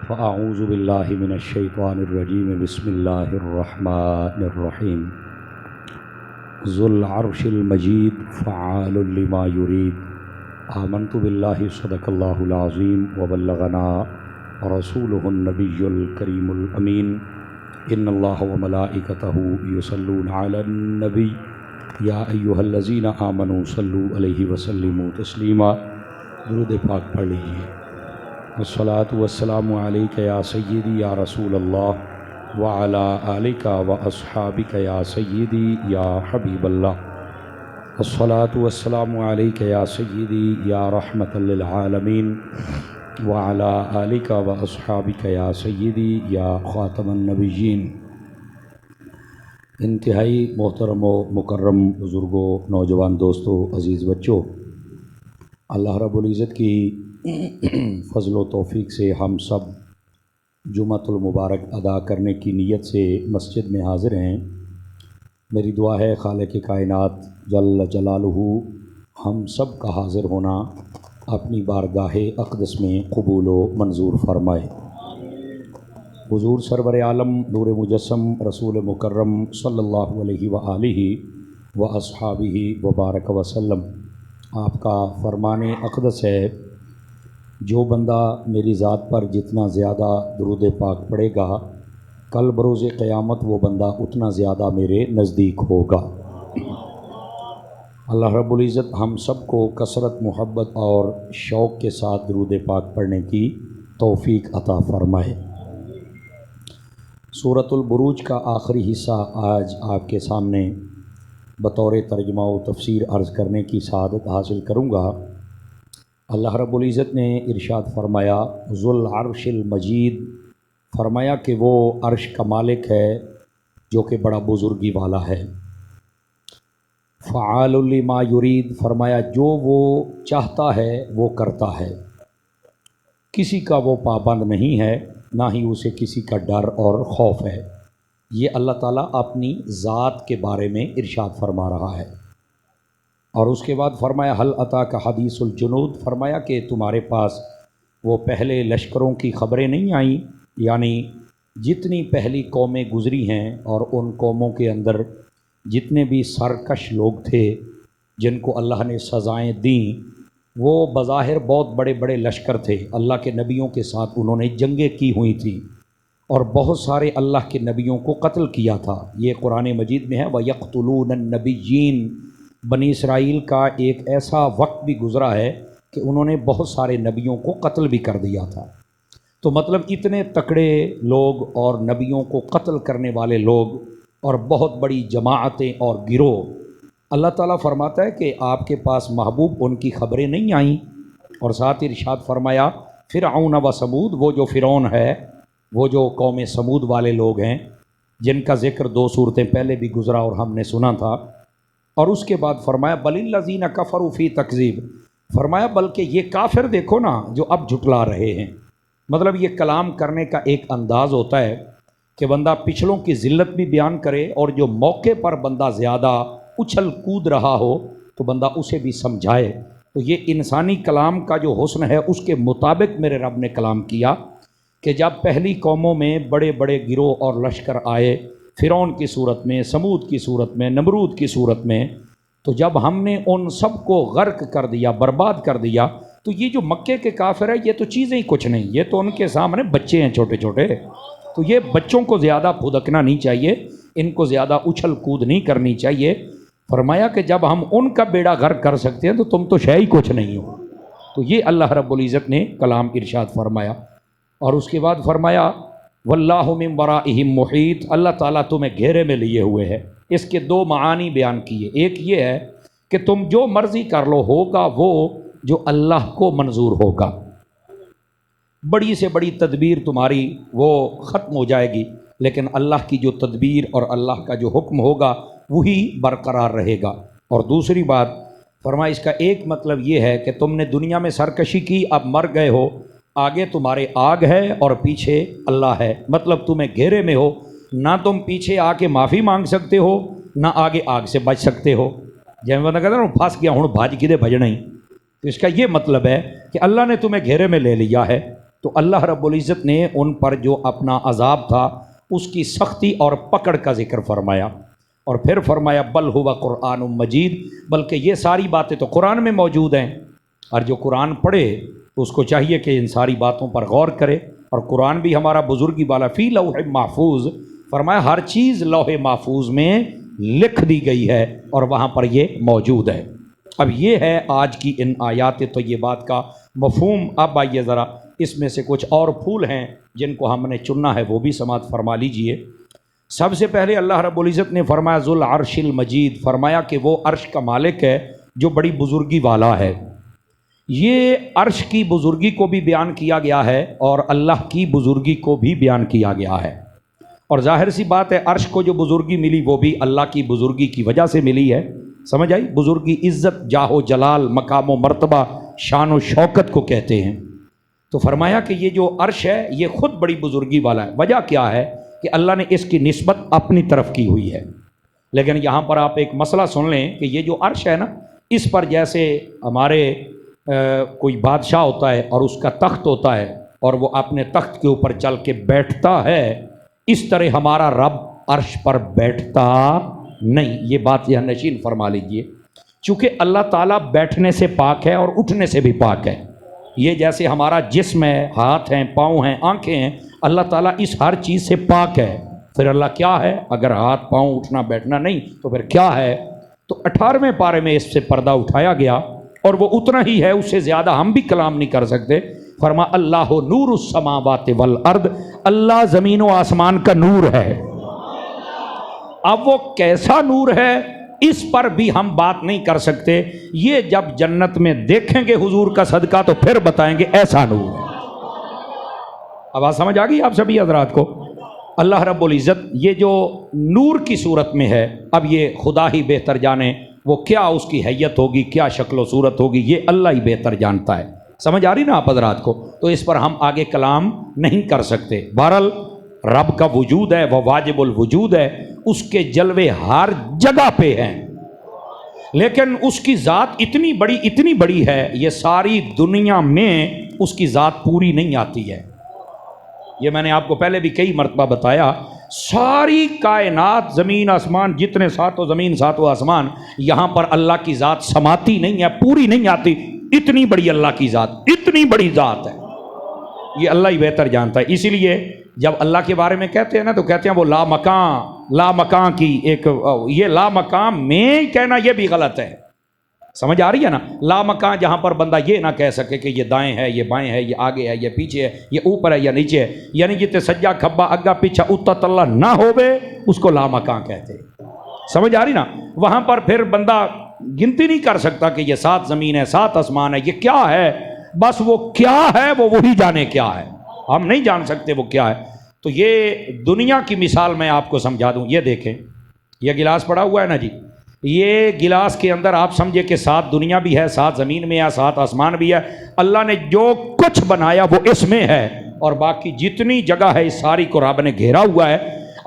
फ़अऊज़ु बिल्लाहि मिनश्शैतानिर्रजीम बिस्मिल्लाहिर्रहमानिर्रहीम ज़ुल अर्शिल मजीद फ़अालुल लिमा युरीद आमनतु बिल्लाहि सदक़ल्लाहुल अज़ीम व बल्लगना रसूलुहुन नबियुल करीमुल अमीन इन्नल्लाह व मलाइकतहु युसल्लूना अलन नबी या अय्युहल्लज़ीना आमनू सल्लु अलैहि व सल्लिमू तस्लीमा। दुरूद पाक पढ़ लीजिए। वस्सलातु वस्सलामु अलैका या सय्यदी या रसूल अल्लाह व अला आलिका व अस्हाबिका या सय्यदी या हबीबल्लाह। वस्सलातु वस्सलामु अलैका या सय्यदी या रहमतल लिल आलमीन व अला आलिका व अस्हाबिका या सय्यदी या ख़ातमन नबिय्यीन। इंतहाई मोहतरम व मुकर्रम बुज़ुर्गों, नौजवान दोस्तों, अज़ीज़ बच्चों, अल्लाह रब्बुल इज़्ज़त की फ़ज़ल व तौफ़ीक़ से हम सब जुमातुल मुबारक अदा करने की नीयत से मस्जिद में हाज़िर हैं। मेरी दुआ है खालिक़ कायनात जल्ल जलालुहु हम सब का हाज़िर होना अपनी बारगाह अक़दस में कबूल व मंजूर फ़रमाए। हुज़ूर सरवर आलम नूर मुजस्सम रसूल मुकर्रम सल्लल्लाहु अलैहि व आलिहि व अस्हाबिहि व बारक वसल्लम आपका फ़रमाने अक़दस है, जो बंदा मेरी ज़ात पर जितना ज़्यादा दुरूद पाक पढ़ेगा, कल बरोज़ क़यामत वो बंदा उतना ज़्यादा मेरे नज़दीक होगा। अल्लाह रब्बुल इज़्ज़त हम सब को कसरत, मोहब्बत और शौक़ के साथ दुरूद पाक पढ़ने की तौफ़ीक़ अता फ़रमाए। सूरतुल बुरूज का आखिरी हिस्सा आज आपके सामने बतौर तर्जुमा व तफ़सीर अर्ज़ करने की सआदत हासिल करूँगा। अल्लाह रब्बुल इज़्ज़त ने इरशाद फ़रमाया, ज़ुल अर्शिल मजीद, फ़रमाया कि वो अर्श का मालिक है जो कि बड़ा बुज़ुर्गी वाला है। फ़अालुल लिमा युरीद, फ़रमाया जो वो चाहता है वो करता है, किसी का वो पाबंद नहीं है, ना ही उसे किसी का डर और खौफ है। ये अल्लाह ताला अपनी ज़ात के बारे में इरशाद फरमा रहा है। और उसके बाद फरमाया हल अता का हदीसुल जुनूद, फरमाया कि तुम्हारे पास वो पहले लश्करों की ख़बरें नहीं आईं, यानी जितनी पहली कौमें गुज़री हैं और उन कौमों के अंदर जितने भी सरकश लोग थे जिनको अल्लाह ने सज़ाएँ दी, वो बज़ाहिर बहुत बड़े बड़े लश्कर थे। अल्लाह के नबियों के साथ उन्होंने जंगें की हुई थी और बहुत सारे अल्लाह के नबियों को कत्ल किया था। ये कुरान मजीद में है, व यक़्तुलूनन नबिय्यीन। बनी इसराइल का एक ऐसा वक्त भी गुज़रा है कि उन्होंने बहुत सारे नबियों को कत्ल भी कर दिया था। तो मतलब इतने तकड़े लोग और नबियों को कत्ल करने वाले लोग और बहुत बड़ी जमाअतें और गिरोह, अल्लाह ताला फरमाता है कि आपके पास महबूब उनकी ख़बरें नहीं आईं। और साथ ही इरशाद फरमाया फ़िरऔन व समूद, वो जो फ़िरौन है, वो जो कौम समूद वाले लोग हैं जिनका ज़िक्र 2 सूरतें पहले भी गुज़रा और हमने सुना था। और उसके बाद फरमाया बलिल्लज़ीना कफ़रू फ़ी तकज़ीब, फरमाया बल्कि ये काफिर देखो ना जो अब झुटला रहे हैं। मतलब ये कलाम करने का एक अंदाज़ होता है कि बंदा पिछलों की ज़िल्लत भी बयान करे और जो मौके पर बंदा ज़्यादा उछल कूद रहा हो तो बंदा उसे भी समझाए। तो ये इंसानी कलाम का जो हुस्न है उसके मुताबिक मेरे रब ने कलाम किया कि जब पहली कौमों में बड़े बड़े गिरोह और लश्कर आए, फ़िरौन की सूरत में, समूद की सूरत में, नमरूद की सूरत में, तो जब हमने उन सब को गर्क कर दिया, बर्बाद कर दिया, तो ये जो मक्के के काफिर है ये तो चीज़ें ही कुछ नहीं, ये तो उनके सामने बच्चे हैं छोटे छोटे। तो ये बच्चों को ज़्यादा फुदकना नहीं चाहिए, इनको ज़्यादा उछल कूद नहीं करनी चाहिए। फरमाया कि जब हम उनका बेड़ा गर्क कर सकते हैं तो तुम तो शय ही कुछ नहीं हो। तो ये अल्लाह रब्बुल इज़्ज़त ने कलाम इरशाद फरमाया। और उसके बाद फरमाया वल्लाहु मिन वराइहिम मुहीत, अल्लाह ताला तुम्हें घेरे में लिए हुए है। इसके 2 मानी बयान किए। एक ये है कि तुम जो मर्ज़ी कर लो, होगा वो जो अल्लाह को मंजूर होगा। बड़ी से बड़ी तदबीर तुम्हारी वो ख़त्म हो जाएगी, लेकिन अल्लाह की जो तदबीर और अल्लाह का जो हुक्म होगा वही बरकरार रहेगा। और दूसरी बात फरमाया, इसका एक मतलब ये है कि तुमने दुनिया में सरकशी की, अब मर गए हो, आगे तुम्हारे आग है और पीछे अल्लाह है। मतलब तुम्हें घेरे में हो, ना तुम पीछे आके माफ़ी मांग सकते हो, ना आगे आग से बच सकते हो। जैसे बंदा कहता है फंस गया हूँ भाज किदे भजना ही, तो इसका ये मतलब है कि अल्लाह ने तुम्हें घेरे में ले लिया है, तो अल्लाह रब्बुल इज़्ज़त ने उन पर जो अपना अजाब था उसकी सख्ती और पकड़ का जिक्र फरमाया, और फिर फरमाया बल हुवा कुरान मजीद, बल्कि ये सारी बातें तो कुरान में मौजूद हैं, और जो कुरान पढ़े तो उसको चाहिए कि इन सारी बातों पर गौर करे। और कुरान भी हमारा बुजुर्गी वाला फ़ी लौह महफूज, फरमाया हर चीज़ लौह महफूज में लिख दी गई है और वहाँ पर ये मौजूद है। अब ये है आज की इन आयात तय्यबात का मफ़हूम। अब आइए ज़रा इसमें से कुछ और फूल हैं जिनको हमने चुनना है वो भी समात फरमा लीजिए। सबसे पहले अल्लाह रब्बुल इज़्ज़त ने फरमाया ज़ुल अर्शिल मजीद, फरमाया कि वो अर्श का मालिक है जो बड़ी बुज़ुर्गी वाला है। ये अर्श की बुज़ुर्गी को भी बयान किया गया है और अल्लाह की बुज़ुर्गी को भी बयान किया गया है, और ज़ाहिर सी बात है अर्श को जो बुज़ुर्गी मिली वो भी अल्लाह की बुज़ुर्गी की वजह से मिली है। समझ आई? बुज़ुर्गी इज़्ज़त, जाहो जलाल, मकाम व मर्तबा, शान व शौकत को कहते हैं। तो फरमाया कि ये जो अर्श है ये ख़ुद बड़ी बुज़ुर्गी वाला है। वजह क्या है कि अल्लाह ने इसकी निस्बत अपनी तरफ की हुई है। लेकिन यहाँ पर आप एक मसला सुन लें कि ये जो अर्श है ना, इस पर जैसे हमारे कोई बादशाह होता है और उसका तख्त होता है और वो अपने तख्त के ऊपर चल के बैठता है, इस तरह हमारा रब अर्श पर बैठता नहीं। ये बात यह नशीन फरमा लीजिए। चूँकि अल्लाह ताला बैठने से पाक है और उठने से भी पाक है। ये जैसे हमारा जिस्म है, हाथ हैं, पाँव हैं, आँखें हैं, अल्लाह ताला इस हर चीज़ से पाक है। फिर अल्लाह क्या है? अगर हाथ पाँव उठना बैठना नहीं तो फिर क्या है? तो 18वें पारे में इससे पर्दा उठाया गया और वो उतना ही है, उससे ज़्यादा हम भी कलाम नहीं कर सकते। फरमा अल्लाह नूरुस समावाति वल अर्द, अल्लाह ज़मीन व आसमान का नूर है। अब वो कैसा नूर है इस पर भी हम बात नहीं कर सकते। ये जब जन्नत में देखेंगे हुजूर का सदका तो फिर बताएंगे ऐसा नूर है। अब बात समझ आ गई आप सभी हजरात को? अल्लाह रब्बुल इज़्ज़त ये जो नूर की सूरत में है, अब ये खुदा ही बेहतर जाने वो क्या उसकी हैयत होगी, क्या शक्ल सूरत होगी, ये अल्लाह ही बेहतर जानता है। समझ आ रही ना आप हजरात को? तो इस पर हम आगे कलाम नहीं कर सकते। बहरहाल रब का वजूद है, वह वाजिबुल वजूद है, उसके जलवे हर जगह पे हैं, लेकिन उसकी ज़ात इतनी बड़ी है, ये सारी दुनिया में उसकी ज़ात पूरी नहीं आती है। ये मैंने आपको पहले भी कई मरतबा बताया। सारी कायनात, ज़मीन आसमान, जितने सातों ज़मीन सातों आसमान, यहाँ पर अल्लाह की ज़ात समाती नहीं है, पूरी नहीं आती। इतनी बड़ी अल्लाह की ज़ात, इतनी बड़ी ज़ात है, ये अल्लाह ही बेहतर जानता है। इसीलिए जब अल्लाह के बारे में कहते हैं ना तो कहते हैं वो ला मकां की एक, ये ला मकां में कहना ये भी गलत है। समझ आ रही है ना? ला मकां जहाँ पर बंदा ये ना कह सके कि ये दाएं है, ये बाएं है, ये आगे है, ये पीछे है, ये ऊपर है या नीचे है, यानी जितने सज्जा खब्बा अग्गा पीछा उत्ता तल्ला ना होवे उसको ला मकां कहते हैं। समझ आ रही ना? वहाँ पर फिर बंदा गिनती नहीं कर सकता कि ये 7 ज़मीन है, 7 आसमान है, ये क्या है। बस वो क्या है वो वही जाने क्या है, हम नहीं जान सकते वो क्या है। तो ये दुनिया की मिसाल मैं आपको समझा दूं। ये देखें, ये गिलास पड़ा हुआ है ना जी, ये गिलास के अंदर आप समझे कि 7 दुनिया भी है, 7 ज़मीन में है, 7 आसमान भी है। अल्लाह ने जो कुछ बनाया वो इसमें है, और बाकी जितनी जगह है इस सारी को रब ने घेरा हुआ है।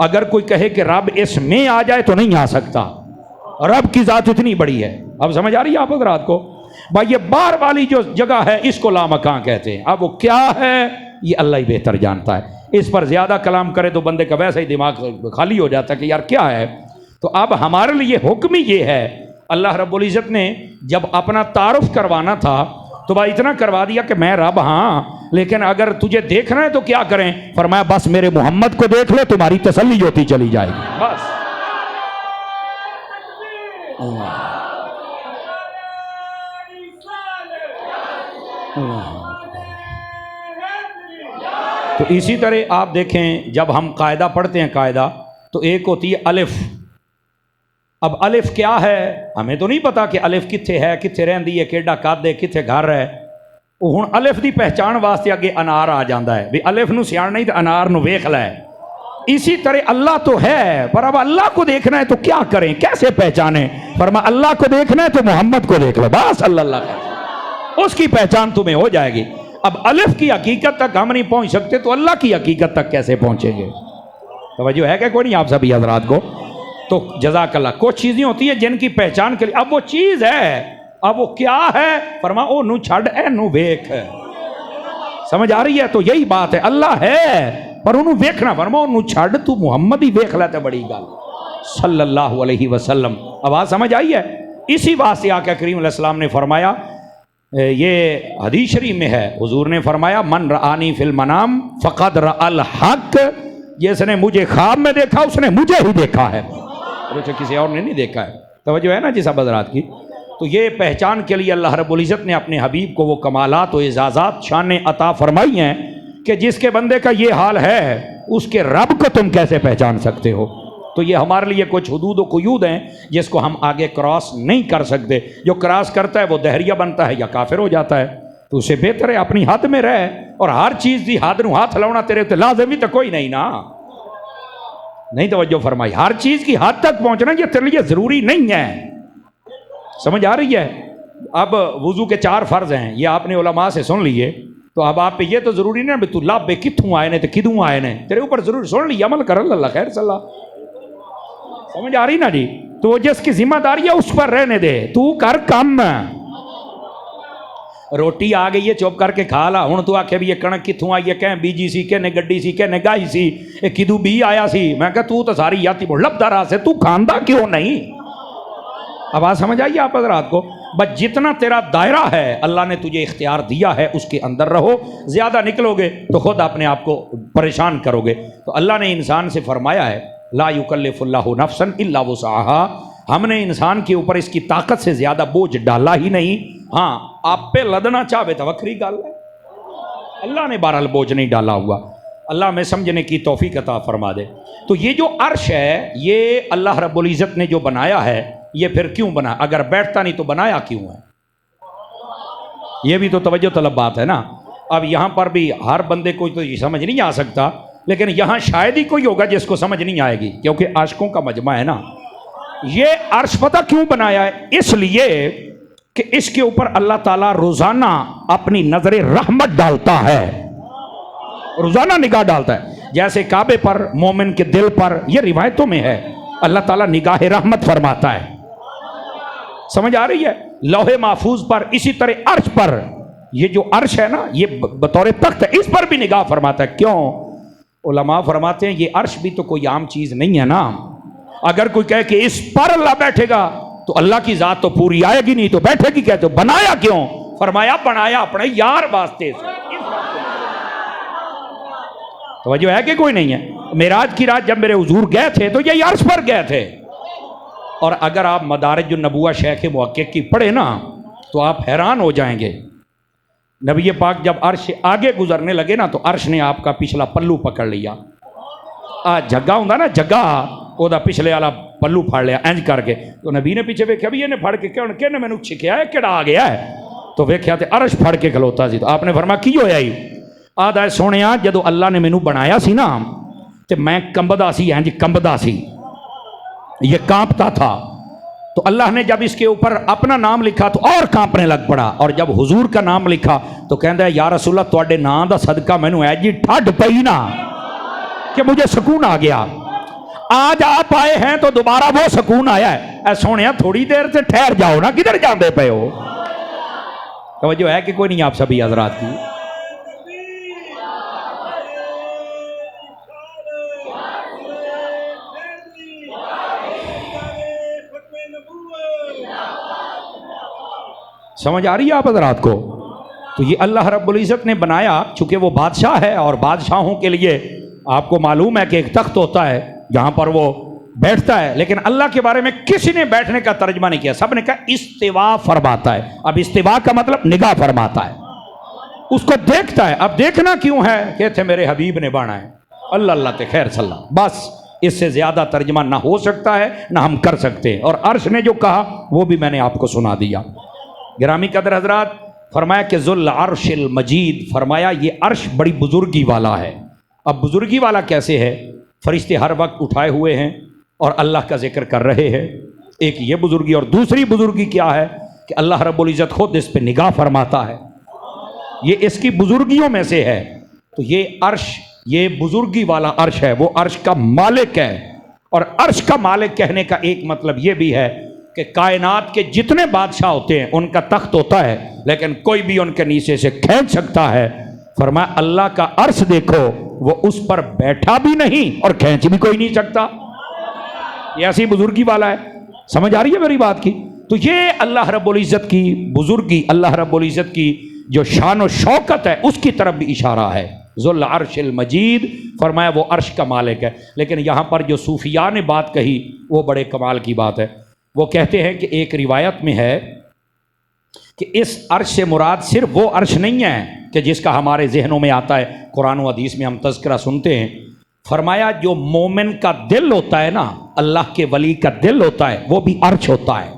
अगर कोई कहे कि रब इसमें आ जाए तो नहीं आ सकता, रब की ज़ात इतनी बड़ी है। अब समझ आ रही है आप हज़रात को? भाई ये बाहर वाली जो जगह है इसको लामकां कहते हैं। अब वो क्या है ये अल्लाह ही बेहतर जानता है। इस पर ज़्यादा कलाम करे तो बंदे का वैसे ही दिमाग खाली हो जाता है कि यार क्या है। तो अब हमारे लिए हुक्म ही ये है, अल्लाह रब्बुल इज़्ज़त ने जब अपना तारुफ करवाना था तो भाई इतना करवा दिया कि मैं रब हाँ, लेकिन अगर तुझे देखना है तो क्या करें? फरमाया बस मेरे मोहम्मद को देख ले, तुम्हारी तसल्ली होती चली जाएगी। बस तो इसी तरह आप देखें जब हम कायदा पढ़ते हैं, कायदा तो एक होती है अलिफ। अब अलिफ क्या है हमें तो नहीं पता कि अलिफ कित्थे है, कित्थे रहंदी है, केड़ा कद है, कित्थे घर है। हुण अलिफ की पहचान वास्ते अगे अनार आ जाता है भी अलिफ नूं सियाण नहीं तो अनार नूं वेख लै। इसी तरह अल्लाह तो है, पर अब अल्लाह को देखना है तो क्या करें, कैसे पहचाने? फरमा अल्लाह को देखना है तो मोहम्मद को देख लो, बस अल्लाह उसकी पहचान तुम्हें हो जाएगी। अब अलिफ की हकीकत तक हम नहीं पहुंच सकते तो अल्लाह की हकीकत तक कैसे पहुंचेंगे? तवज्जो है क्या कोई नहीं आप सभी हजरात को? तो जज़ाकल्लाह। कुछ चीज़ें होती हैं जिनकी पहचान के लिए, अब वो चीज़ है, अब वो क्या है? फरमा ओ नू छड़ ए नू वेख। समझ आ रही है? तो यही बात है, अल्लाह है पर उन्होंने देखना फरमा, उन्होंने छड़ तू मुहम्मद ही देख लेते, बड़ी गल सल्लल्लाहु अलैहि वसल्लम। आवाज समझ आई है? इसी वास्ते आका करीम अलैहि सलाम ने फरमाया, ये हदीस शरीफ में है, हुजूर ने फरमाया मन रआनी फिल मनाम फ़क़द रअल हक़, जिसने मुझे ख्वाब में देखा उसने मुझे ही देखा है, किसी और ने नहीं देखा है। तवज्जो है ना जी सब हज़रात की? तो ये पहचान के लिए अल्लाह रब्बुल इज़्ज़त ने अपने हबीब को वो कमालात व एजाज़ात शान अता फरमाई हैं कि जिसके बंदे का ये हाल है उसके रब को तुम कैसे पहचान सकते हो। तो ये हमारे लिए कुछ हुदूद व कुयूद हैं जिसको हम आगे क्रॉस नहीं कर सकते। जो क्रॉस करता है वो दहरिया बनता है या काफिर हो जाता है। तो उसे बेहतर है अपनी हद में रहे, और हर चीज़ की हद नूं हाथ लाना तेरे उत्ते लाज़मी तो कोई नहीं ना। नहीं तवज्जो फरमाई, हर चीज़ की हद तक पहुँचना ये तेरे लिए ज़रूरी नहीं है। समझ आ रही है? अब वुज़ू के 4 फ़र्ज़ हैं, ये आपने उलमा से सुन लिए, तो अब आप पे ये तो ज़रूरी नहीं है तू लाभे कित्थों आए ने तो किदूं आए ने, तेरे ऊपर ज़रूर सुन ली, अमल कर, अल्लाह खैर सल्ला। समझ आ रही ना जी? तो जिसकी जिम्मेदारी है उस पर रहने दे, तू कर कम। रोटी आ गई है चुप करके खा ला। हुण तू आखे भी ये कणक कित्थों आई है, कैं बीजी सी, कहने गड्डी सी, कहने गाई सी, ये किदू बी आया सी। मैं कहा तू तो सारी याती लभदा रहा से, तू खांदा क्यों नहीं? आवाज समझ आई आप हज़रात को? बस जितना तेरा दायरा है अल्लाह ने तुझे इख्तियार दिया है उसके अंदर रहो, ज़्यादा निकलोगे तो खुद अपने आप को परेशान करोगे। तो अल्लाह ने इंसान से फरमाया है ला युकल्लिफुल्लाहु नफ्सन इल्ला वुसअहा, हमने इंसान के ऊपर इसकी ताकत से ज़्यादा बोझ डाला ही नहीं। हाँ, आप पे लदना चाहे तो वक्री गल है, अल्लाह ने बहरहाल बोझ नहीं डाला हुआ। अल्लाह में समझने की तौफीक अता फरमा दे। तो ये जो अर्श है ये अल्लाह रब्बुल इज़्ज़त ने जो बनाया है, ये फिर क्यों बना? अगर बैठता नहीं तो बनाया क्यों है? ये भी तो तवज्जो तलब बात है ना। अब यहाँ पर भी हर बंदे को तो ये समझ नहीं आ सकता, लेकिन यहाँ शायद ही कोई होगा जिसको समझ नहीं आएगी, क्योंकि आशिकों का मजमा है ना। ये अर्श पता क्यों बनाया है? इसलिए कि इसके ऊपर अल्लाह ताला रोजाना अपनी नजर रहमत डालता है, रोजाना निगाह डालता है। जैसे काबे पर, मोमिन के दिल पर, ये रिवायतों में है, अल्लाह ताला निगाह रहमत फरमाता है। समझ आ रही है? लौहे महफूज पर, इसी तरह अर्श पर, ये जो अर्श है ना ये बतौर तख्त है, इस पर भी निगाह फरमाता है। क्यों? उलमा फरमाते हैं ये अर्श भी तो कोई आम चीज नहीं है ना। अगर कोई कहे कि इस पर अल्लाह बैठेगा तो अल्लाह की जात तो पूरी आएगी नहीं, तो बैठेगी क्या? तो बनाया क्यों? फरमाया बनाया अपने यार वास्ते से। तो वजह है कि कोई नहीं है? मेराज की रात जब मेरे हुजूर गए थे तो ये अर्श पर गए थे। और अगर आप मदारिज नबुव्वत शेख मुहक्किक की पढ़े ना तो आप हैरान हो जाएंगे। नबी पाक जब अर्श से आगे गुजरने लगे ना तो अर्श ने आपका पिछला पल्लू पकड़ लिया। जग्गा होंगे ना, जग्गा ओदा पिछले वाला पल्लू फाड़ लिया इंज करके। तो नबी ने पीछे वेख्या भी इन्हें फड़ के क्यों किन्ने मैनू छिकिया है, किड़ा आ गया है? तो वेख्या तो अर्श फड़ के खलोता सी। तो आपने फरमाया की होया ही? आदा सोने जदों अल्लाह ने मैनू बनाया सी ना तो मैं कंबदा सी, इंज कंबदा सी, ये कांपता था। तो अल्लाह ने जब इसके ऊपर अपना नाम लिखा तो और कांपने लग पड़ा। और जब हुजूर का नाम लिखा तो कहता है या रसूलल्लाह तुहाडे नाम दा सदका मैनू ऐजी ठंड पई ना कि मुझे सुकून आ गया। आज आप आए हैं तो दोबारा वो सुकून आया है। सोने थोड़ी देर से ठहर जाओ ना, किधर जाते पे हो? तवज्जो है कि कोई नहीं आप सभी हजरात की? समझ आ रही है आप हजरात को? तो ये अल्लाह रब्बुल इज़्ज़त ने बनाया, चूंकि वो बादशाह है और बादशाहों के लिए आपको मालूम है कि एक तख्त होता है जहां पर वो बैठता है। लेकिन अल्लाह के बारे में किसी ने बैठने का तर्जमा नहीं किया, सब ने कहा इस्तिवा फरमाता है। अब इस्तिवा का मतलब निगाह फरमाता है, उसको देखता है। अब देखना क्यों है? कहते मेरे हबीब ने बाना है, अल्लाह अल्लाह ते खैर सल्ला। बस इससे ज्यादा तर्जमा ना हो सकता है ना हम कर सकते हैं। और अर्श ने जो कहा वो भी मैंने आपको सुना दिया। गिरामी कदर हजरात, फरमाया कि जुल अर्शिल मजीद, फरमाया ये अर्श बड़ी बुजुर्गी वाला है। अब बुजुर्गी वाला कैसे है? फरिश्ते हर वक्त उठाए हुए हैं और अल्लाह का जिक्र कर रहे हैं। एक ये बुजुर्गी, और दूसरी बुजुर्गी क्या है कि अल्लाह रब्बुल इज़्ज़त खुद इस पर निगाह फरमाता है। ये इसकी बुजुर्गियों में से है। तो ये अर्श, ये बुजुर्गी वाला अर्श है, वो अर्श का मालिक है। और अर्श का मालिक कहने का एक मतलब ये भी है कि कायनात के जितने बादशाह होते हैं उनका तख्त होता है, लेकिन कोई भी उनके नीचे से खींच सकता है। फरमाया अल्लाह का अर्श देखो, वो उस पर बैठा भी नहीं और खींच भी कोई नहीं सकता। ये ऐसी बुजुर्गी वाला है। समझ आ रही है मेरी बात की? तो ये अल्लाह रब्बुल इज़्ज़त की बुजुर्गी, अल्लाह रब्बुल इज़्ज़त की जो शान और शौकत है, उसकी तरफ भी इशारा है। ज़ुल अर्शिल मजीद, फरमाया वो अर्श का मालिक है। लेकिन यहाँ पर जो सूफिया ने बात कही वो बड़े कमाल की बात है। वो कहते हैं कि एक रिवायत में है कि इस अर्श से मुराद सिर्फ वो अर्श नहीं है कि जिसका हमारे जहनों में आता है, कुरान व हदीस में हम तज़किरा सुनते हैं। फरमाया जो मोमिन का दिल होता है ना, अल्लाह के वली का दिल होता है, वो भी अर्श होता है।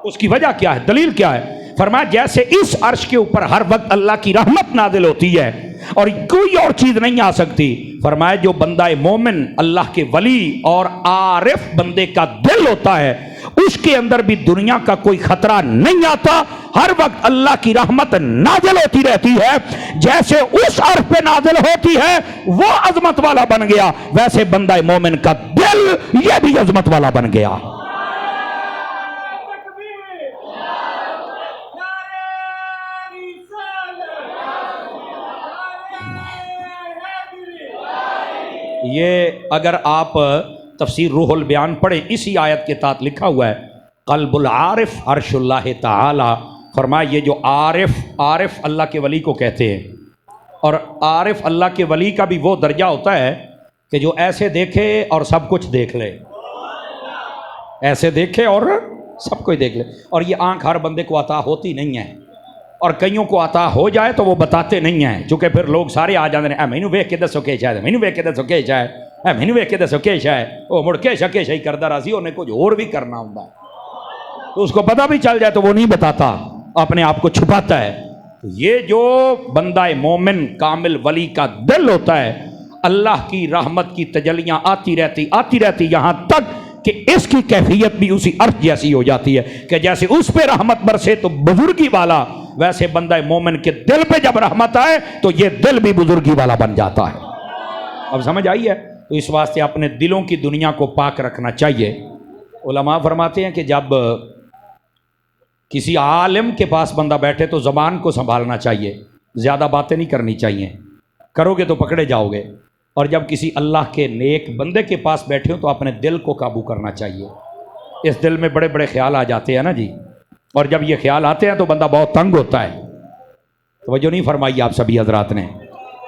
उसकी वजह क्या है, दलील क्या है? फरमाया जैसे इस अर्श के ऊपर हर वक्त अल्लाह की रहमत नाजिल होती है और कोई और चीज़ नहीं आ सकती। फरमाया जो बंदा मोमिन, अल्लाह के वली और आरिफ बंदे का दिल होता है, उसके अंदर भी दुनिया का कोई खतरा नहीं आता। हर वक्त अल्लाह की रहमत नाजिल होती रहती है। जैसे उस अर्श पे नाजिल होती है वो अजमत वाला बन गया, वैसे बंदा मोमिन का दिल ये भी अजमत वाला बन गया। ये अगर आप तफसीर रूहुल बयान पढ़ें, इसी आयत के तहत लिखा हुआ है क़ल्बुल आरिफ अर्शुल्लाह ताला। फरमाया ये जो आरिफ अल्लाह के वली को कहते हैं, और आरिफ अल्लाह के वली का भी वो दर्जा होता है कि जो ऐसे देखे और सब कुछ देख ले, ऐसे देखे और सब कुछ देख ले। और ये आंख हर बंदे को अता होती नहीं है, और कईयों को अता हो जाए तो वो बताते नहीं हैं, चूँकि फिर लोग सारे आ जाते हैं, मैनू वेख के दसो के शायद, मैनू वेख के दसो के शायद, मैनू वेख के दसो के शायद। वो मुड़ के शके सही करता रहा सी, उन्हें कुछ और भी करना होता है, तो उसको पता भी चल जाए तो वो नहीं बताता, अपने आप को छुपाता है। तो ये जो बंदा मोमिन कामिल वली का दिल होता है, अल्लाह की रहमत की तजलियाँ आती रहती यहाँ तक कि इसकी कैफियत भी उसी अर्श जैसी हो जाती है कि जैसे उस पर रहमत बरसे तो बुजुर्गी वाला, वैसे बंदा मोमिन के दिल पे जब रहमत आए तो ये दिल भी बुजुर्गी वाला बन जाता है। अब समझ आई है? तो इस वास्ते अपने दिलों की दुनिया को पाक रखना चाहिए। उलमा फरमाते हैं कि जब किसी आलिम के पास बंदा बैठे तो ज़बान को संभालना चाहिए, ज़्यादा बातें नहीं करनी चाहिए, करोगे तो पकड़े जाओगे। और जब किसी अल्लाह के नेक बंदे के पास बैठे हो तो अपने दिल को काबू करना चाहिए। इस दिल में बड़े बड़े ख्याल आ जाते हैं ना जी, और जब ये ख्याल आते हैं तो बंदा बहुत तंग होता है। तवज्जो नहीं फरमाई आप सभी हजरात ने।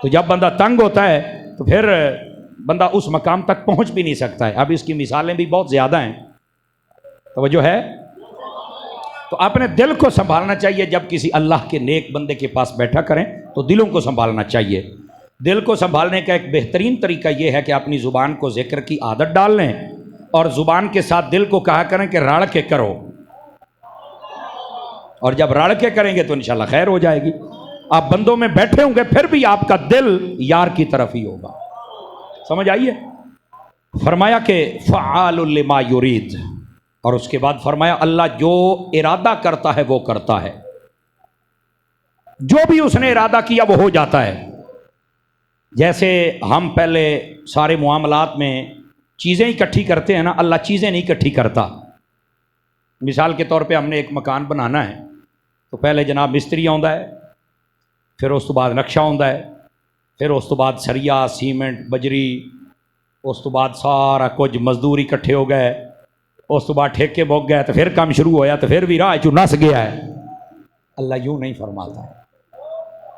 तो जब बंदा तंग होता है तो फिर बंदा उस मकाम तक पहुंच भी नहीं सकता है। अब इसकी मिसालें भी बहुत ज़्यादा हैं, तवज्जो है? तो अपने दिल को संभालना चाहिए। जब किसी अल्लाह के नेक बंदे के पास बैठा करें तो दिलों को संभालना चाहिए। दिल को संभालने का एक बेहतरीन तरीका यह है कि अपनी ज़ुबान को ज़िक्र की आदत डाल लें, और ज़ुबान के साथ दिल को कहा करें कि रड़ के करो, और जब रड़ के करेंगे तो इंशाल्लाह खैर हो जाएगी। आप बंदों में बैठे होंगे फिर भी आपका दिल यार की तरफ ही होगा। समझ आइए? फरमाया कि फ़आलुल लिमा युरीद, और उसके बाद फरमाया अल्लाह जो इरादा करता है वो करता है, जो भी उसने इरादा किया वो हो जाता है। जैसे हम पहले सारे मामलात में चीज़ें इकट्ठी करते हैं ना, अल्लाह चीज़ें नहीं इकट्ठी करता। मिसाल के तौर पे हमने एक मकान बनाना है तो पहले जनाब मिस्त्री आउंदा है, फिर उस तो बाद नक्शा आउंदा है, फिर उस तो बाद सरिया सीमेंट बजरी, उस तो बाद सारा कुछ मजदूर इकट्ठे हो गए, उस तो बाद ठेके मुक गए, तो फिर काम शुरू होया, तो फिर भी राह चू नस गया है। अल्लाह यूँ नहीं फरमाता है।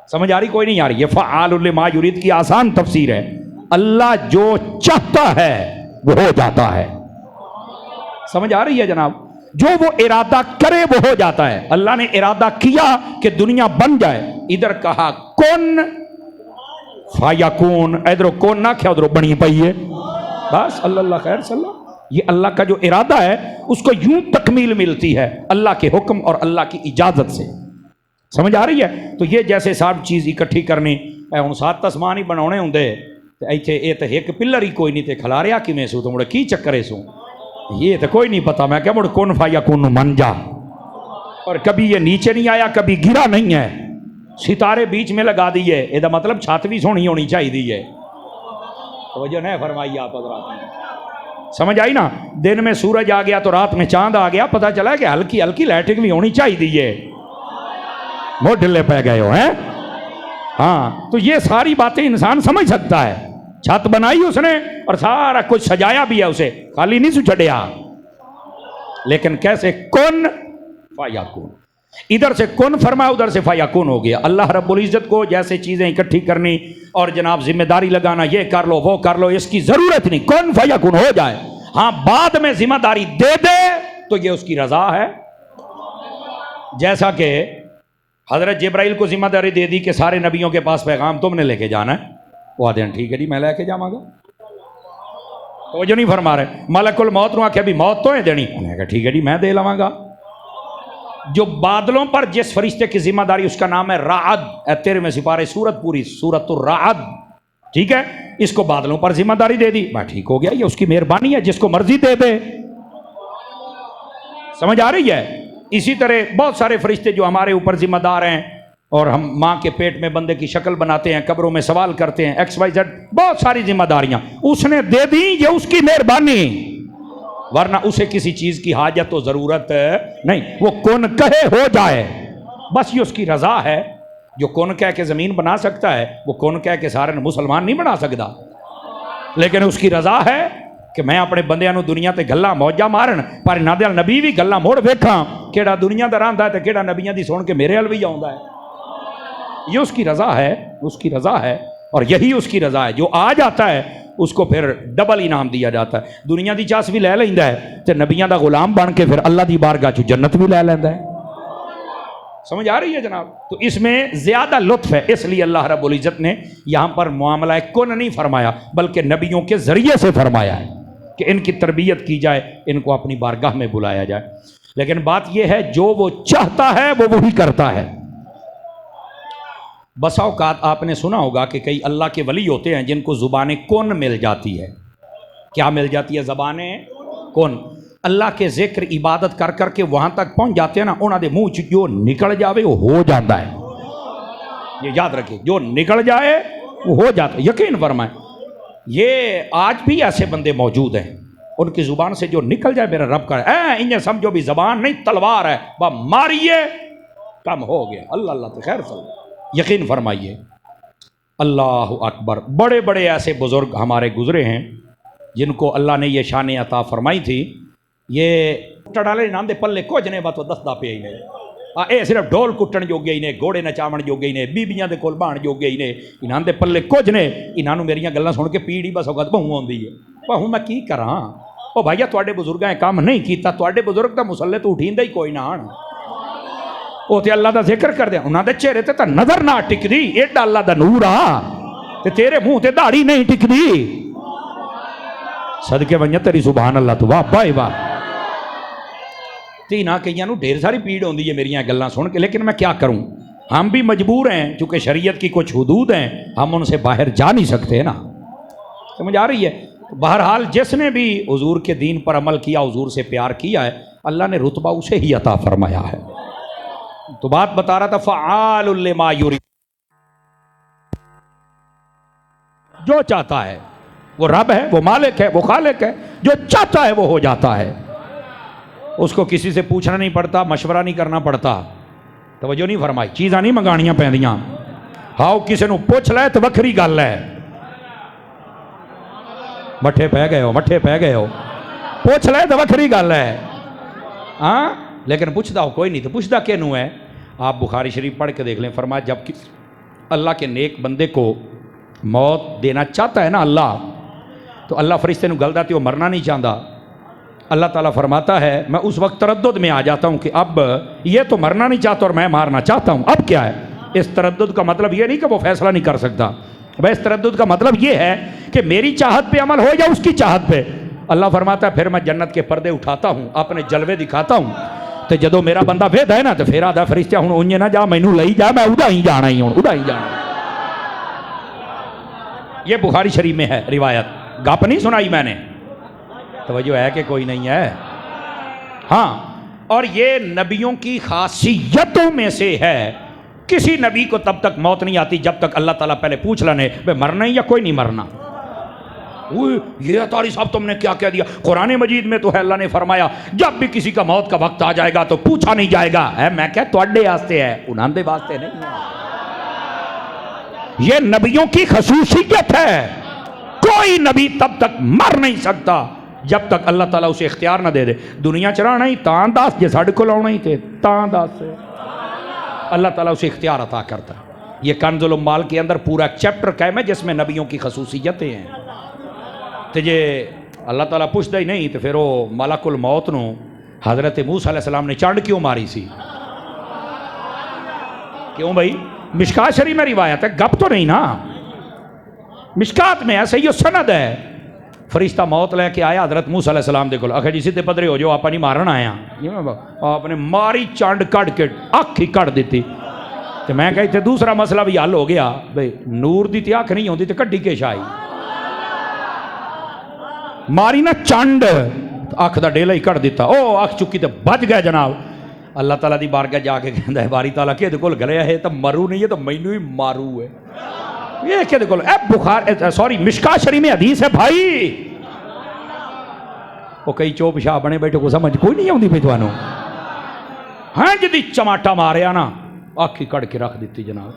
समझ आ रही? कोई नहीं आ रही? ये फ़आलुल लिमा युरीद की आसान तफसीर है। अल्लाह जो चाहता है वो हो जाता है। समझ आ रही है जनाब? जो वो इरादा करे वो हो जाता है। अल्लाह ने इरादा किया कि दुनिया बन जाए, इधर कहा कुन फायकुन, इधर कौन ना क्या उधर बनी पई है, बस अल्लाह खैर सल्ला। ये अल्लाह का जो इरादा है उसको यूं तकमील मिलती है अल्लाह के हुक्म और अल्लाह की इजाज़त से। समझ आ रही है? तो ये जैसे सब चीज़ इकट्ठी करनी हूँ, 7 आसमान ही बनाने होंगे तो इतने ये तो एक पिलर ही कोई नहीं, तो खिलारिया किमें सू, तो मुड़े की चक्कर है सू, ये तो कोई नहीं पता। मैं क्या मुड़ कौन फाया कौन मन जा, और कभी ये नीचे नहीं आया, कभी गिरा नहीं है, सितारे बीच में लगा दिए, यदा मतलब छत भी सोहनी होनी चाहिए है। तो वजह नहीं फरमाई आप हज़रात, समझ आई ना? दिन में सूरज आ गया तो रात में चांद आ गया, पता चला कि हल्की हल्की लाइटिंग भी होनी चाहिए। मोह ढिले पै गए हो हैं? हाँ, तो ये सारी बातें इंसान समझ सकता है। छत बनाई उसने और सारा कुछ सजाया भी है, उसे खाली नहीं सुछड़िया, लेकिन कैसे कुन फयाकुन, इधर से कुन फरमाया उधर से फयाकुन हो गया। अल्लाह रब्बुल इज्जत को जैसे चीजें इकट्ठी करनी और जनाब जिम्मेदारी लगाना, ये कर लो वो कर लो, इसकी जरूरत नहीं, कुन फयाकुन हो जाए। हाँ, बाद में जिम्मेदारी दे दे तो ये उसकी रजा है। जैसा कि हजरत जिब्राइल को जिम्मेदारी दे दी कि सारे नबियों के पास पैगाम तुमने लेके जाना है, वो आते हैं ठीक है जी मैं लेके जावांगा। वो जो नहीं फरमा रहे, मलकुल मौत नु आख्या भी मौत तो है देनी, उन्हें कहा ठीक है जी मैं दे लवांगा। जो बादलों पर जिस फरिश्ते की जिम्मेदारी, उसका नाम है राअद, 13वें सिपारे सूरत पूरी सूरत राअद, ठीक है, इसको बादलों पर जिम्मेदारी दे दी, मैं ठीक हो गया, ये उसकी मेहरबानी है, जिसको मर्जी दे दे। समझ आ रही है? इसी तरह बहुत सारे फरिश्ते जो हमारे ऊपर जिम्मेदार हैं, और हम माँ के पेट में बंदे की शक्ल बनाते हैं, कब्रों में सवाल करते हैं, XYZ, बहुत सारी जिम्मेदारियां उसने दे दी, ये उसकी मेहरबानी, वरना उसे किसी चीज की हाजत तो जरूरत नहीं। वो कौन कहे हो जाए, बस ये उसकी रजा है। जो कौन कह के जमीन बना सकता है, वो कौन कह के सारे मुसलमान नहीं बना सकता, लेकिन उसकी रजा है कि मैं अपने बंदियां नूं दुनिया ते गल्लां मौजा मारन, पर इन्हां दे नबी भी गल्लां मोड़ वेखां, केड़ा दुनिया दा रहिंदा है ते केड़ा नबियां दी सुन के मेरे अल भी आउंदा है। ये उसकी रजा है, उसकी रजा है, और यही उसकी रजा है। जो आ जाता है उसको फिर डबल इनाम दिया जाता है। दुनिया दी चास भी लै लैंदा है ते नबियां दा गुलाम बन के फिर अल्लाह दी बारगाह च जन्नत भी लै लैंदा है। समझ आ रही है जनाब? तो इसमें ज्यादा लुत्फ है, इसलिए अल्लाह रब्बुल इज्जत ने यहां पर मामला कुन नहीं फरमाया, बल्कि नबियों के जरिए से फरमाया है कि इनकी तरबियत की जाए, इनको अपनी बारगाह में बुलाया जाए। लेकिन बात यह है, जो वो चाहता है वो वही करता है। बसा औकात आपने सुना होगा कि कई अल्लाह के वली होते हैं जिनको ज़ुबान कुन मिल जाती है। क्या मिल जाती है? ज़बान कुन। अल्लाह के जिक्र इबादत कर करके वहां तक पहुंच जाते हैं ना, उन्होंने मुंह च जो निकल जाए वो हो जाता है। ये याद रखिए, जो निकल जाए वो हो जाता है। यकीन फरमाए, ये आज भी ऐसे बंदे मौजूद हैं, उनकी जुबान से जो निकल जाए मेरा रब करे, इन्हें समझो भी जबान नहीं तलवार है, वह मारिए कम हो गया। अल्लाह अल्लाह तो खैर चल। यकीन फरमाइए, अल्लाह अकबर। बड़े बड़े ऐसे बुजुर्ग हमारे गुजरे हैं जिनको अल्लाह ने ये शान अता फरमाई थी। ये टड़ाले नाम दे पल्ले कुछ ने बात दसदा पे ही ने, ये सिर्फ ढोल कुट्टन जोगे ही ने, घोड़े नचावन जोगे ही ने, बीबियां दे कोल बहन जोगे ही ने, इन्हां दे पल्ले कुछ ने। इन्हों मेरियां गल्लां सुन के पीड़ ही बस वक्त बहु आउंदी है, बहु मैं की करा। ओ भाईया तुहाडे बुजुर्गां काम नहीं कीता, तुहाडे बुजुर्ग तां मुसल्ले तो उठींदा ही कोई ना आण, वो तो अल्लाह का जिक्र कर दिया, उन्होंने चेहरे ते नजर ना टिकदी, एडा अल्लाह का नूर आ ते तेरे मुंह ते दाढ़ी नहीं टिकदी। सदके वंजा तेरी सुभान अल्लाह, तो वाह भाई वाह। ना कईयां नूं ढेर सारी पीड़ होंदी है मेरियां गल्लां सुन के, लेकिन मैं क्या करूं, हम भी मजबूर हैं, चूंकि शरीयत की कुछ हुदूद हैं, हम उनसे बाहर जा नहीं सकते ना। समझ आ रही है? बहरहाल जिसने भी हुजूर के दीन पर अमल किया, हुजूर से प्यार किया है, अल्लाह ने रुतबा उसे ही अता फरमाया है। तो बात बता रहा था, फ़आलुल लिमा युरीद, जो चाहता है वो रब है, वो मालिक है, वो खालिक है, जो चाहता है वो हो जाता है। उसको किसी से पूछना नहीं पड़ता, मशवरा नहीं करना पड़ता। तवज्जो नहीं फरमाई, चीज़ां नहीं मंगाणियां पैंदियां। हाओ किसी नूं पुछ लै तो वखरी गल है, मठे पै गए हो, मठे पै गए हो, पुछ लै तो वखरी गल है। हाँ, लेकिन पूछता हो कोई नहीं, तो पूछता क्यों है? आप बुखारी शरीफ पढ़ के देख लें, फरमाया जब कि अल्लाह के नेक बंदे को मौत देना चाहता है ना अल्लाह, तो अल्लाह फरिश्ते नूं गल दाती, वो मरना नहीं चाहता। अल्लाह ताला फरमाता है, मैं उस वक्त तरद्दुद में आ जाता हूँ कि अब ये तो मरना नहीं चाहता और मैं मारना चाहता हूँ, अब क्या है? इस तरद्दुद का मतलब ये नहीं कि वो फैसला नहीं कर सकता, भाई इस तरद्दुद का मतलब ये है कि मेरी चाहत पे अमल हो या उसकी चाहत पे। अल्लाह फरमाता है, फिर मैं जन्नत के पर्दे उठाता हूँ, अपने जलवे दिखाता हूँ, तो जदों मेरा बंदा वेद है ना, तो फिर आदा फरिश्ता हूँ उन्हें ना जा, मैनू लई जा, मैं उड़ा ही जाना ही हूँ, उड़ा ही जाना। ये बुखारी शरीफ में है रिवायत, गप नहीं सुनाई मैंने, तवज्जो है कि कोई नहीं है? हाँ, और ये नबियों की खासियतों में से है, किसी नबी को तब तक मौत नहीं आती जब तक अल्लाह ताला पहले पूछ लेने वे मरना है या कोई नहीं मरना। ये अतारी साहब तुमने क्या कह दिया? कुरान मजीद में तो है, अल्लाह ने फरमाया जब भी किसी का मौत का वक्त आ जाएगा तो पूछा नहीं जाएगा है। मैं क्या तुहाडे वास्ते है, उन्हां दे वास्ते नहीं है। ये नबियों की खसूसियत है। कोई नबी तब तक मर नहीं सकता जब तक अल्लाह ताला उसे इख्तियार ना दे दे। दुनिया चराना ही तां दस, जे साढ़े को आना ही थे तां दस, अल्लाह ताला उसे इख्तियार अता करता है। ये कंजुल उम्माल के अंदर पूरा चैप्टर कायम है जिसमें नबियों की खसूसियतें हैं। तो जे अल्लाह ताला पुछदा ही नहीं तो फिर वो मलकुल मौत नूं हज़रत मूसा अलैहि सलाम ने चंड क्यों मारी सी? क्यों भाई? मिशकात शरीफ में रिवायत है, गप तो नहीं ना, मिशकात में है, सही सनद है। फरिश्ता मौत लैके आया हज़रत मूसा अलैहि सलाम दे कोल, आखिर जी सीधे पदरे हो जाओ, आप नहीं मारन आया। आपने मारी चंड कट के अख ही कट दी। तो मैं कहा इतने दूसरा मसला भी हल हो गया, भाई नूर दी तो अख नहीं होती तो कड्डी के शाई मारी ना चंड, अख का डेला ही कट दिता। ओ अख चुकी तो बच गया जनाब। अल्लाह ताला दी बारगाह जाके कहता है बारी ताला कि कोल गलिया है तो मरू नहीं है तो मैनू ही मारू है। ये कि बुखार सॉरी मिशकात शरीफ में हदीस है भाई। वो कई चोप शाह बने बैठे को समझ कोई नहीं आती भाई थानू। हाँ जी चमाटा मारिया ना अख ही कड़ के रख दी जनाब।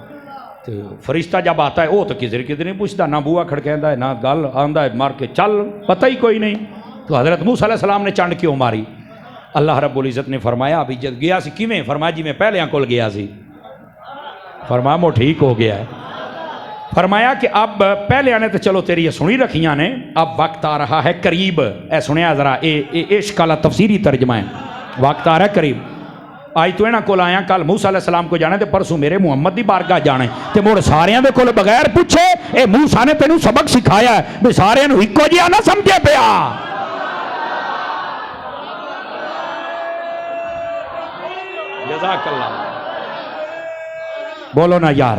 तो फरिश्ता जब आता है वो तो किसी नहीं पूछता, ना बुआ खड़कांदा है ना गल आंदा है, मार के चल पता ही कोई नहीं। तो हज़रत मूसा अलैहि सलाम ने चंड क्यों मारी? अल्लाह रब्बुल इज़्ज़त ने फरमाया अभी जब गया सी किवें? फरमाया जी मैं पहले कोल गया सी। फरमाया वो ठीक हो गया है। फरमाया कि अब पहले आने तो चलो तेरी ये सुनी रखियां ने, अब वक्त आ रहा है करीब। ए सुनिया जरा, इश्क वाला तफसीरी तर्जमा है, वक्त आ रहा है करीब। आज तो इन्होंने कोल आया, कल मूसा अलैहि सलाम को जाने तो परसों मेरे मुहम्मद की बारगाह जाने, तो मुड़ सारियां दे कोल बगैर पूछे ए मूसा ने तेनू सबक सिखाया है भी सारे इको जिहा ना समझे पिया। जज़ाकल्लाह, बोलो ना यार।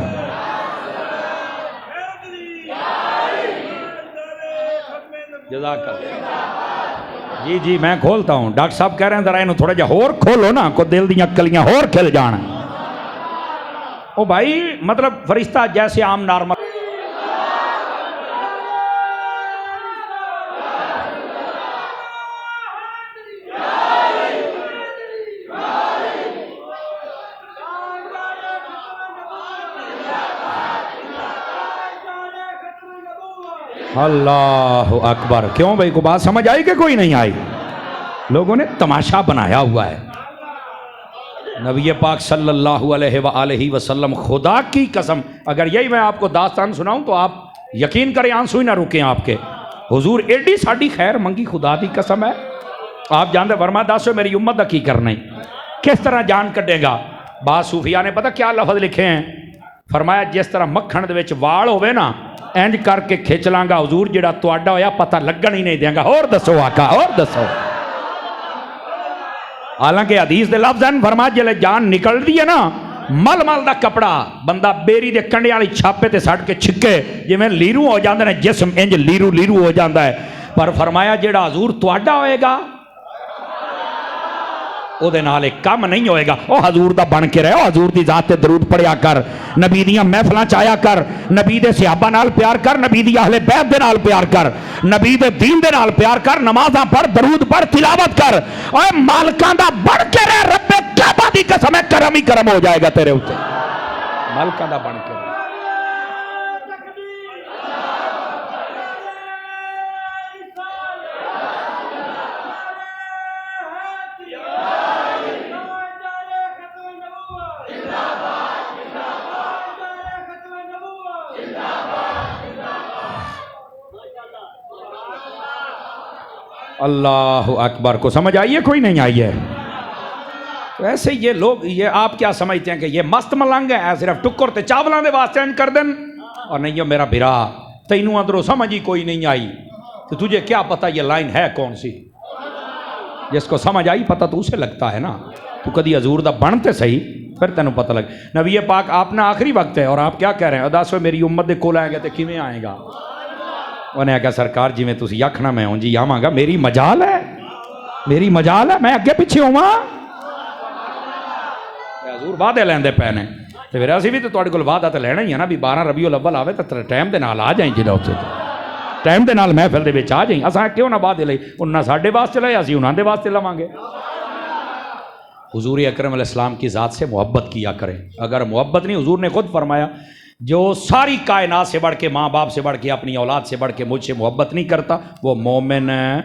जी जी मैं खोलता हूँ। डॉक्टर साहब कह रहे हैं जरा इन्हों थोड़ा जा होर खोलो ना, को दिल दियाँ कलियां होर खिल जान। ओ भाई मतलब फरिश्ता जैसे आम नॉर्मल अल्लाह अकबर। क्यों भाई को बात समझ आई कि कोई नहीं आई? लोगों ने तमाशा बनाया हुआ है। नबी पाक सल्लल्लाहु अलैहि वसल्लम, खुदा की कसम अगर यही मैं आपको दास्तान सुनाऊं तो आप यकीन करें आंसू ही ना रुके आपके। हुजूर एडी साड़ी खैर मंगी, खुदा की कसम है। आप जानते फरमा दसो मेरी उम्मत का की करना ही, किस तरह जान कटेगा। बाद सूफिया ने पता क्या लफज लिखे हैं? फरमाया जिस तरह मक्खन दे विच वाल होवे ना इंज करके खिंच लांगा हुजूर, जिहड़ा तुहाडा होया पता लगन ही नहीं देंगा। और दसो आका और दसो। हालांकि हदीस दे लफ्ज़ हैं, फरमाया जिले जान निकलदी है ना मलमल दा कपड़ा बंदा बेरी दे कंडे वाली छापे ते सट के छिके जिवें लीरू हो जांदे ने, जिस्म इंज लीरू लीरू हो जाता है। पर फरमाया जिहड़ा हुजूर तुहाडा होएगा ਉਹਦੇ ਨਾਲ एक काम नहीं होएगा। ਉਹ हजूर दा बन के रहे, हजूर दी जात ते दरूद पढ़िया कर, नबी दियां महफिलां च आया कर, नबी दे सहाबा नाल प्यार कर, नबी दी अहले बैत दे नाल प्यार कर, नबी दे दीन दे नाल प्यार कर, नमाज़ां पढ़, दरूद पढ़, तिलावत कर। ओए मालकां दा बन के रह, रब्बे काबा दी कसम है करम ही करम हो जाएगा तेरे उत्ते। मालकां दा बन के अल्लाह अकबर। को समझ आई है कोई नहीं आई है? वैसे ये लोग, ये आप क्या समझते हैं कि ये मस्त मलंग है, सिर्फ टुक्कर ते चावलों के वास्ते कर देन? और नहीं है मेरा बिरा, तेनू अंदरों समझ ही कोई नहीं आई तो तुझे क्या पता ये लाइन है कौन सी? जिसको समझ आई पता तो उसे लगता है ना। तू कभी हजूर दा बनते सही फिर तेन पता लगे। नबी पाक आपने आखिरी वक्त है और आप क्या कह रहे हैं? दस मेरी उम्मत के कोल आएगा तो किमें आएगा? उन्हें आख्या सरकार जिमें तुसी आखना मैं उंज ही आवांगा। मेरी मजाल है, मेरी मजाल है, मैं अगे पिछे होवां? हजूर वादे लैंदे पै ने तो फिर असीं भी तो तुहाडे कोल वादा तो लेना ही है ना भी 12 रबीउल अव्वल आवे तो टाइम के नाल आ जाए, जिहड़ा उत्थे टाइम के नाल महफिल दे विच आ जाए। असां क्यों ना वादे लई, उन्हां साडे वास्ते लए, असीं उन्हां दे वास्ते लवांगे। हुजूर अकरम अलैहिस्सलाम की ज़ात से मोहब्बत किया करें। अगर मोहब्बत नहीं, हुजूर ने खुद फरमाया जो सारी कायनात से बढ़ के, माँ बाप से बढ़ के, अपनी औलाद से बढ़ के मुझसे मोहब्बत नहीं करता वो मोमिन है।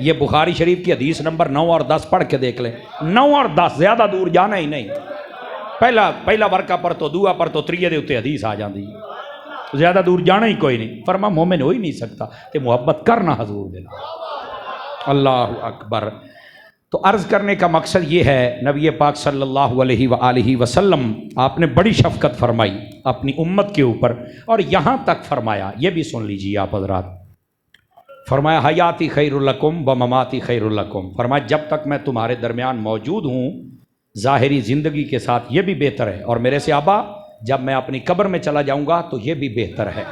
ये बुखारी शरीफ की हदीस नंबर 9 और 10 पढ़ के देख लें। 9 और 10 ज़्यादा दूर जाना ही नहीं। पहला वर्का पर तो दूआ पर तो त्रीए दे उत्ते हदीस आ जाती, ज़्यादा दूर जाना ही कोई नहीं। फरमा मोमिन हो ही नहीं सकता कि मोहब्बत करना हजूर देना। अल्लाह अकबर। तो अर्ज़ करने का मकसद ये है, नबी पाक सल्लल्लाहु अलैहि वसल्लम आपने बड़ी शफ़क़त फरमाई अपनी उम्मत के ऊपर, और यहाँ तक फरमाया, ये भी सुन लीजिए आप हज़रात, फरमाया हयाती खैरुल लकुम व ममाती खैरुल लकुम। फरमाया जब तक मैं तुम्हारे दरमियान मौजूद हूँ ज़ाहिरी ज़िंदगी के साथ ये भी बेहतर है, और मेरे से आबा जब मैं अपनी कब्र में चला जाऊँगा तो ये भी बेहतर है।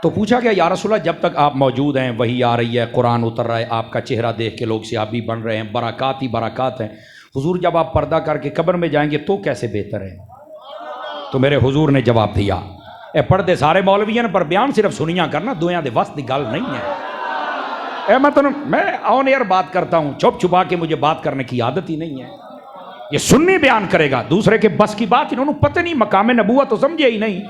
तो पूछा गया या रसूलल्लाह जब तक आप मौजूद हैं, वही आ रही है, कुरान उतर रहा है, आपका चेहरा देख के लोग सियाबी बन रहे हैं, बरक़ात ही बरक़ात हैं, हुजूर जब आप पर्दा करके कब्र में जाएंगे तो कैसे बेहतर है? तो मेरे हुजूर ने जवाब दिया, ए पढ़ते सारे मौलवियन पर बयान सिर्फ सुनिया करना, दुनिया दे वस दी गल नहीं है। मैं ऑन एयर बात करता हूँ, छुप छुपा के मुझे बात करने की आदत ही नहीं है। ये सुन्नी बयान करेगा, दूसरे के बस की बात इन्होंने पता नहीं, मकाम नबूवत तो समझे ही नहीं।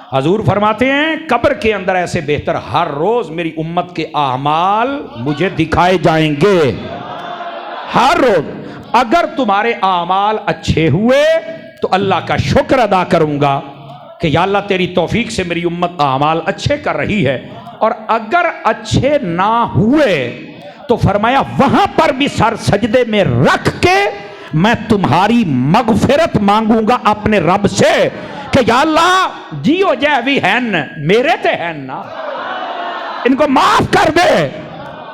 हजूर फरमाते हैं कब्र के अंदर ऐसे बेहतर हर रोज मेरी उम्मत के आमाल मुझे दिखाए जाएंगे, हर रोज। अगर तुम्हारे आमाल अच्छे हुए तो अल्लाह का शुक्र अदा करूंगा कि या अल्लाह तेरी तौफीक से मेरी उम्मत आमाल अच्छे कर रही है, और अगर अच्छे ना हुए तो फरमाया वहां पर भी सर सजदे में रख के मैं तुम्हारी मगफिरत मांगूंगा अपने रब से कि या अल्लाह जियो जै भी है न मेरे ते है ना, इनको माफ कर दे।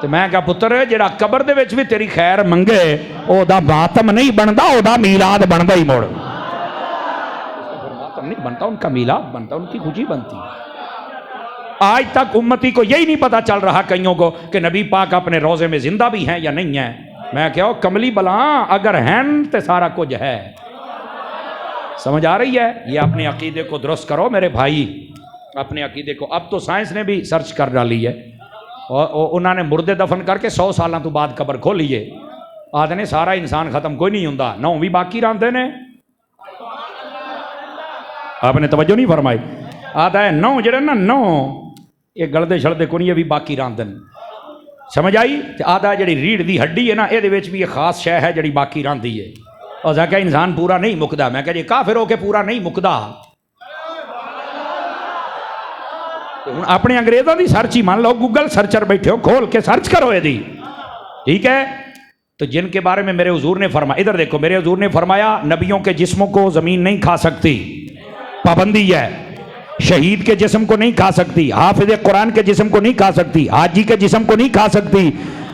तो मैं कहा पुत्र जेड़ा कब्र दे विच भी तेरी खैर मंगे ओदा मातम नहीं बनता, ओदा मीलाद बनता ही मोड़। मातम नहीं बनता, उनका मीलाद बनता, उनकी खुशी बनती। आज तक उम्मती को यही नहीं पता चल रहा कईयों को कि नबी पाक अपने रोजे में जिंदा भी हैं या नहीं है। मैं क्या कमली बला अगर हैं तो सारा कुछ है। समझ आ रही है? ये अपने अकीदे को दुरुस्त करो मेरे भाई, अपने अकीदे को। अब तो साइंस ने भी सर्च कर डाली है, और उन्होंने मुर्दे दफन करके 100 साल तो बाद कबर खोली है। आदे ने सारा इंसान खत्म कोई नहीं होंदा, 9 भी बाकी रहते ने। आपने तवज्जो नहीं फरमाई? आदा है 9 जड़े ना 9 ये गलते छलते को नहीं भी बाकी रहते हैं। समझ आई? आदा जी रीढ़ की हड्डी है ना, ये भी एक खास शय है जी बाकी रही है। और जाके इंसान पूरा नहीं मुकदा। मैं कह जी काफिर होके पूरा नहीं मुकदा। तो हुण अपने अंग्रेजों की सर्च ही मान लो, गूगल सर्चर बैठे हो, खोल के सर्च करो यदि, ठीक है। तो जिनके बारे में मेरे हुजूर ने फरमाया, इधर देखो, मेरे हुजूर ने फरमाया नबियों के जिस्मों को जमीन नहीं खा सकती, पाबंदी है। शहीद के जिस्म को नहीं खा सकती, हाफिज कुरान के जिस्म को नहीं खा सकती, हाजी के जिस्म को नहीं खा सकती।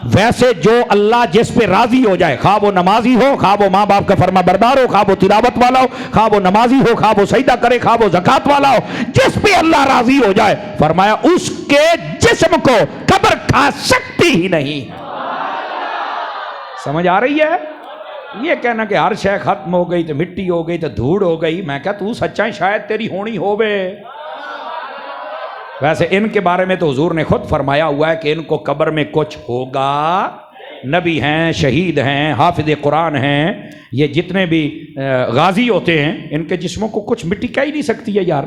वैसे जो अल्लाह जिस पे राजी हो जाए, खा वो नमाजी हो, खा वो माँ बाप का फरमा बरदार हो, खा वो तिलावत वाला हो, खा वो नमाजी हो, खा वो सजदा करे, खा वो ज़कात वाला हो, जिस पे अल्लाह राजी हो जाए, फरमाया उसके जिस्म को कब्र खा सकती ही नहीं। समझ आ रही है? ये कहना कि हर शय खत्म हो गई तो मिट्टी हो गई तो धूड़ हो गई, मैं क्या तू सच्चा ही शायद तेरी होनी होवे। वैसे इनके बारे में तो हुजूर ने खुद फरमाया हुआ है कि इनको कब्र में कुछ होगा। नबी हैं, शहीद हैं, हाफिज कुरान हैं, ये जितने भी गाजी होते हैं, इनके जिस्मों को कुछ मिट्टी कह ही नहीं सकती है यार।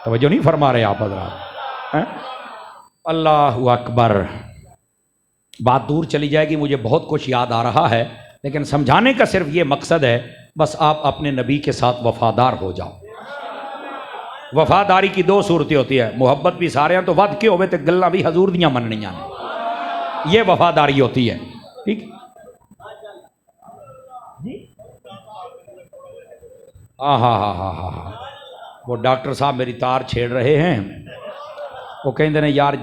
तवज्जो नहीं फरमा रहे आप हज़रात? अल्लाहु अकबर। बात दूर चली जाएगी, मुझे बहुत कुछ याद आ रहा है, लेकिन समझाने का सिर्फ ये मकसद है, बस आप अपने नबी के साथ वफादार हो जाओ। वफादारी की 2 सूरतें होती है, मुहब्बत भी सारे तो वध के होवे तो गल्लां भी हजूर दियां मननियां ने, ये वफादारी होती है। ठीक? हाँ, वो डॉक्टर साहब मेरी तार छेड़ रहे हैं, वो कहते हैं यार